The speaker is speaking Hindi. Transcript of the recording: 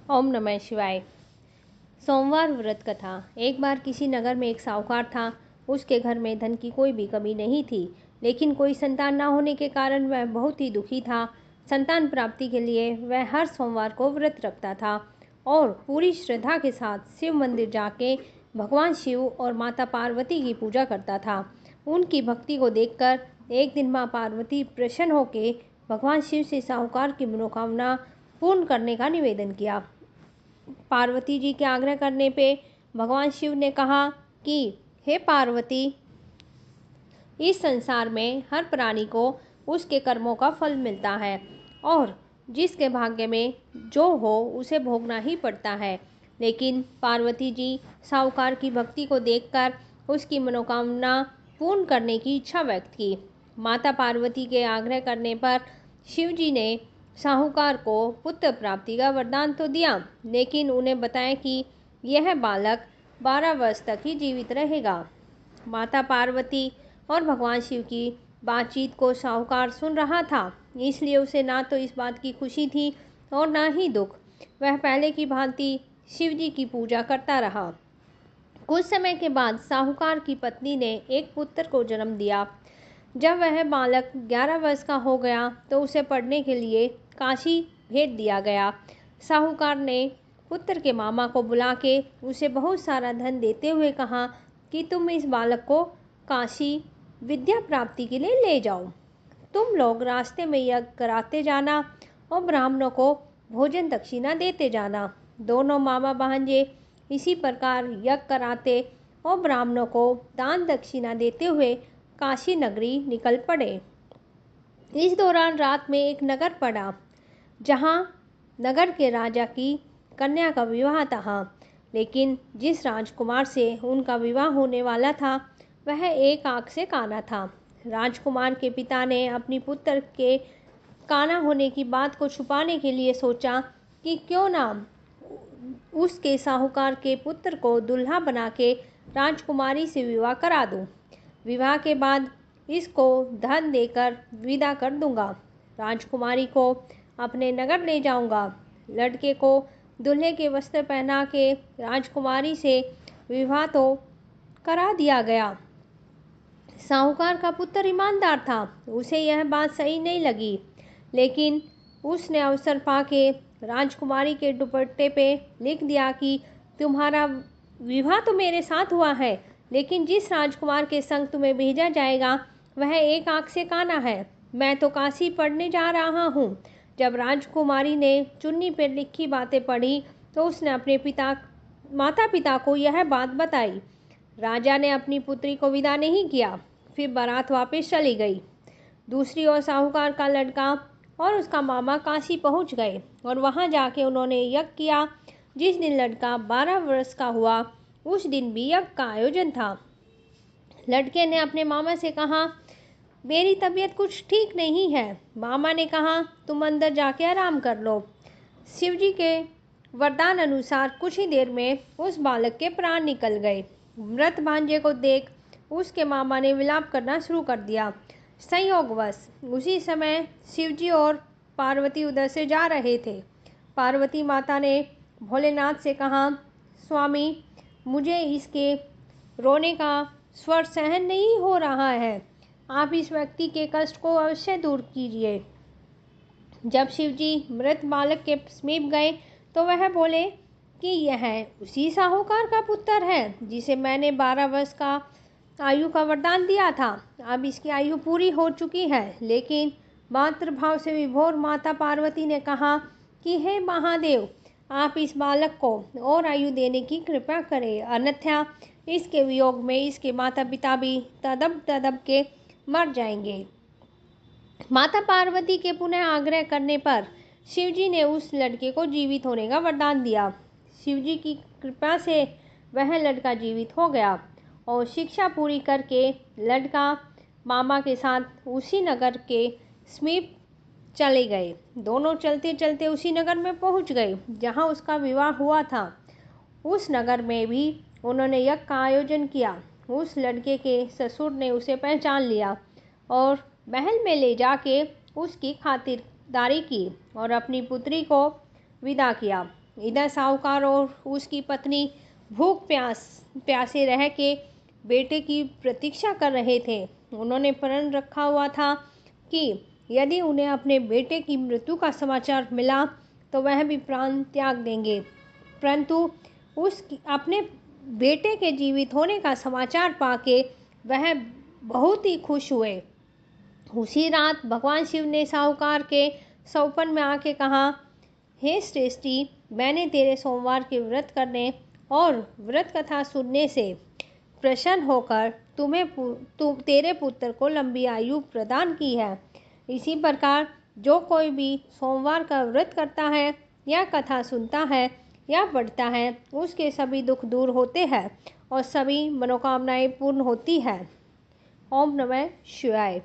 ओम नमः शिवाय। सोमवार व्रत कथा। एक बार किसी नगर में एक साहूकार था। उसके घर में धन की कोई भी कमी नहीं थी, लेकिन कोई संतान न होने के कारण वह बहुत ही दुखी था। संतान प्राप्ति के लिए वह हर सोमवार को व्रत रखता था और पूरी श्रद्धा के साथ शिव मंदिर जाके भगवान शिव और माता पार्वती की पूजा करता था। उनकी भक्ति को देखकर एक दिन माँ पार्वती प्रसन्न होकर भगवान शिव से साहूकार की मनोकामना पूर्ण करने का निवेदन किया। पार्वती जी के आग्रह करने पे भगवान शिव ने कहा कि हे पार्वती, इस संसार में हर प्राणी को उसके कर्मों का फल मिलता है और जिसके भाग्य में जो हो उसे भोगना ही पड़ता है। लेकिन पार्वती जी साहूकार की भक्ति को देखकर उसकी मनोकामना पूर्ण करने की इच्छा व्यक्त की। माता पार्वती के आग्रह करने पर शिव जी ने साहूकार को पुत्र प्राप्ति का वरदान तो दिया, लेकिन उन्हें बताया कि यह बालक 12 वर्ष तक ही जीवित रहेगा। माता पार्वती और भगवान शिव की बातचीत को साहूकार सुन रहा था, इसलिए उसे ना तो इस बात की खुशी थी और ना ही दुख। वह पहले की भांति शिव जी की पूजा करता रहा। कुछ समय के बाद साहूकार की पत्नी ने एक पुत्र को जन्म दिया। जब वह बालक 11 वर्ष का हो गया तो उसे पढ़ने के लिए काशी भेज दिया गया। साहूकार ने पुत्र के मामा को बुला के उसे बहुत सारा धन देते हुए कहा कि तुम इस बालक को काशी विद्या प्राप्ति के लिए ले जाओ। तुम लोग रास्ते में यज्ञ कराते जाना और ब्राह्मणों को भोजन दक्षिणा देते जाना। दोनों मामा भांजे इसी प्रकार यज्ञ कराते और ब्राह्मणों को दान दक्षिणा देते हुए काशी नगरी निकल पड़े। इस दौरान रात में एक नगर पड़ा, जहां नगर के राजा की कन्या का विवाह था। लेकिन जिस राजकुमार से उनका विवाह होने वाला था वह एक आंख से काना था। राजकुमार के पिता ने अपनी पुत्र के काना होने की बात को छुपाने के लिए सोचा कि क्यों ना उसके साहूकार के पुत्र को दुल्हा बना के राजकुमारी से विवाह करा दूं। विवाह के बाद इसको धन देकर विदा कर दूंगा। राजकुमारी को अपने नगर ले जाऊंगा। लड़के को दूल्हे के वस्त्र पहना के राजकुमारी से विवाह तो करा दिया गया। साहूकार का पुत्र ईमानदार था, उसे यह बात सही नहीं लगी, लेकिन उसने अवसर पाके राजकुमारी के दुपट्टे पे लिख दिया कि तुम्हारा विवाह तो मेरे साथ हुआ है, लेकिन जिस राजकुमार के संग तुम्हें भेजा जाएगा वह एक आंख से काना है। मैं तो काशी पढ़ने जा रहा हूँ। जब राजकुमारी ने चुन्नी पर लिखी बातें पढ़ी तो उसने अपने माता पिता को यह बात बताई। राजा ने अपनी पुत्री को विदा नहीं किया, फिर बारात वापस चली गई। दूसरी ओर साहूकार का लड़का और उसका मामा काशी पहुंच गए और वहां जाके उन्होंने यज्ञ किया। जिस दिन लड़का 12 वर्ष का हुआ उस दिन भी यज्ञ का आयोजन था। लड़के ने अपने मामा से कहा, मेरी तबीयत कुछ ठीक नहीं है। मामा ने कहा, तुम अंदर जाके आराम कर लो। शिवजी के वरदान अनुसार कुछ ही देर में उस बालक के प्राण निकल गए। मृत भांजे को देख उसके मामा ने विलाप करना शुरू कर दिया। संयोगवश उसी समय शिवजी और पार्वती उधर से जा रहे थे। पार्वती माता ने भोलेनाथ से कहा, स्वामी, मुझे इसके रोने का स्वर सहन नहीं हो रहा है। आप इस व्यक्ति के कष्ट को अवश्य दूर कीजिए। जब शिवजी मृत बालक के समीप गए तो वह बोले कि यह उसी साहूकार का पुत्र है जिसे मैंने 12 वर्ष का आयु का वरदान दिया था। अब इसकी आयु पूरी हो चुकी है। लेकिन मातृभाव से विभोर माता पार्वती ने कहा कि हे महादेव, आप इस बालक को और आयु देने की कृपा करें, अन्यथा इसके वियोग में इसके माता पिता भी तड़प तड़प के मर जाएंगे। माता पार्वती के पुनः आग्रह करने पर शिवजी ने उस लड़के को जीवित होने का वरदान दिया। शिवजी की कृपा से वह लड़का जीवित हो गया और शिक्षा पूरी करके लड़का मामा के साथ उसी नगर के समीप चले गए। दोनों चलते चलते उसी नगर में पहुंच गए जहां उसका विवाह हुआ था। उस नगर में भी उन्होंने यज्ञ का आयोजन किया। उस लड़के के ससुर ने उसे पहचान लिया और महल में ले जाके उसकी खातिरदारी की और अपनी पुत्री को विदा किया। इधर साहूकार और उसकी पत्नी भूख प्यासे रह के बेटे की प्रतीक्षा कर रहे थे। उन्होंने प्रण रखा हुआ था कि यदि उन्हें अपने बेटे की मृत्यु का समाचार मिला तो वह भी प्राण त्याग देंगे, परंतु अपने बेटे के जीवित होने का समाचार पाके वह बहुत ही खुश हुए। उसी रात भगवान शिव ने साहूकार के सपने में आके कहा, हे श्रेष्ठी, मैंने तेरे सोमवार के व्रत करने और व्रत कथा सुनने से प्रसन्न होकर तेरे पुत्र को लंबी आयु प्रदान की है। इसी प्रकार जो कोई भी सोमवार का व्रत करता है या कथा सुनता है या पढ़ता है उसके सभी दुख दूर होते हैं और सभी मनोकामनाएं पूर्ण होती है। ओम नमः शिवाय।